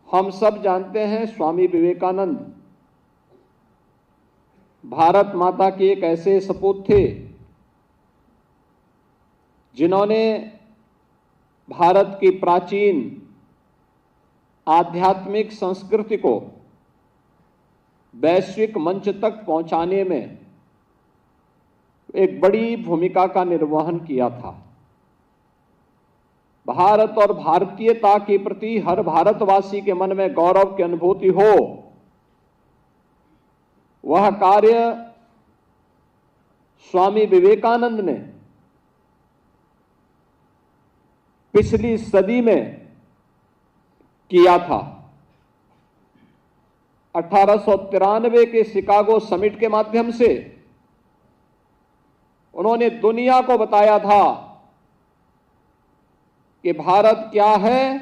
हम सब जानते हैं स्वामी विवेकानंद भारत माता के एक ऐसे सपूत थे जिन्होंने भारत की प्राचीन आध्यात्मिक संस्कृति को वैश्विक मंच तक पहुंचाने में एक बड़ी भूमिका का निर्वहन किया था। भारत और भारतीयता के प्रति हर भारतवासी के मन में गौरव की अनुभूति हो, वह कार्य स्वामी विवेकानंद ने पिछली सदी में किया था। 1893 के शिकागो समिट के माध्यम से उन्होंने दुनिया को बताया था कि भारत क्या है,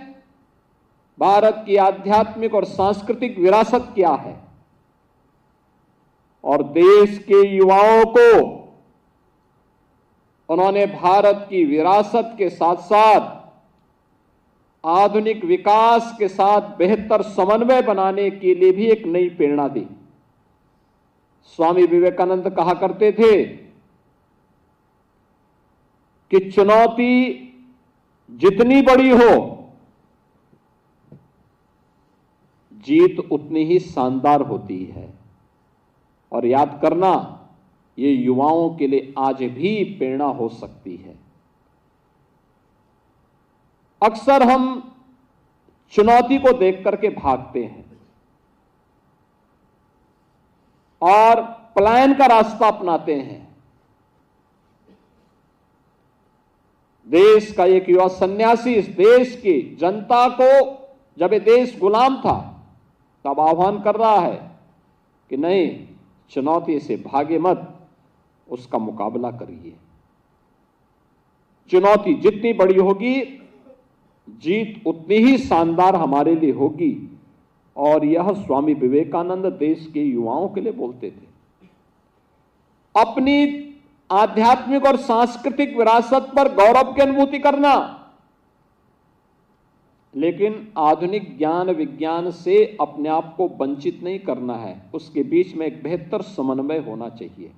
भारत की आध्यात्मिक और सांस्कृतिक विरासत क्या है, और देश के युवाओं को उन्होंने भारत की विरासत के साथ साथ आधुनिक विकास के साथ बेहतर समन्वय बनाने के लिए भी एक नई प्रेरणा दी। स्वामी विवेकानंद कहा करते थे कि चुनौती जितनी बड़ी हो, जीत उतनी ही शानदार होती है। और याद करना, ये युवाओं के लिए आज भी प्रेरणा हो सकती है। अक्सर हम चुनौती को देख करके भागते हैं और पलायन का रास्ता अपनाते हैं। देश का एक युवा सन्यासी इस देश की जनता को, जब ये देश गुलाम था, तब आह्वान कर रहा है कि नहीं, चुनौती से भागे मत, उसका मुकाबला करिए। चुनौती जितनी बड़ी होगी, जीत उतनी ही शानदार हमारे लिए होगी। और यह स्वामी विवेकानंद देश के युवाओं के लिए बोलते थे। अपनी आध्यात्मिक और सांस्कृतिक विरासत पर गौरव की अनुभूति करना, लेकिन आधुनिक ज्ञान विज्ञान से अपने आप को वंचित नहीं करना है। उसके बीच में एक बेहतर समन्वय होना चाहिए।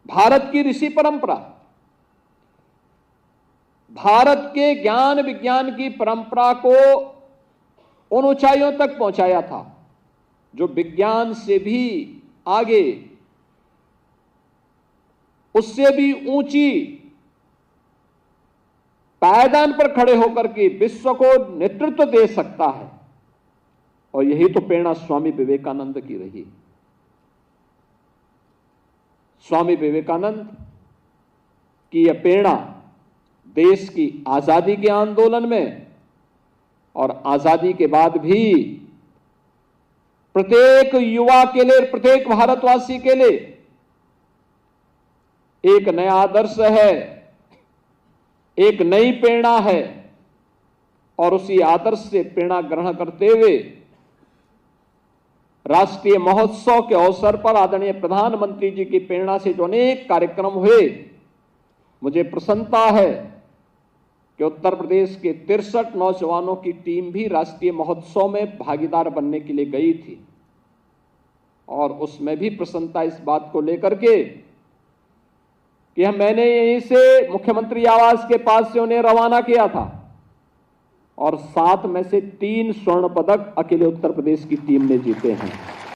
भारत की ऋषि परंपरा, भारत के ज्ञान विज्ञान की परंपरा को उन ऊंचाइयों तक पहुंचाया था जो विज्ञान से भी आगे, उससे भी ऊंची पायदान पर खड़े होकर के विश्व को नेतृत्व दे सकता है। और यही तो प्रेरणा स्वामी विवेकानंद की रही। स्वामी विवेकानंद की यह प्रेरणा देश की आजादी के आंदोलन में और आजादी के बाद भी प्रत्येक युवा के लिए, प्रत्येक भारतवासी के लिए एक नया आदर्श है, एक नई प्रेरणा है। और उसी आदर्श से प्रेरणा ग्रहण करते हुए राष्ट्रीय महोत्सव के अवसर पर आदरणीय प्रधानमंत्री जी की प्रेरणा से जो अनेक कार्यक्रम हुए, मुझे प्रसन्नता है कि उत्तर प्रदेश के 63 नौजवानों की टीम भी राष्ट्रीय महोत्सव में भागीदार बनने के लिए गई थी। और उसमें भी प्रसन्नता इस बात को लेकर के कि मैंने यहीं से मुख्यमंत्री आवास के पास से उन्हें रवाना किया था, और 7 में से 3 स्वर्ण पदक अकेले उत्तर प्रदेश की टीम ने जीते हैं।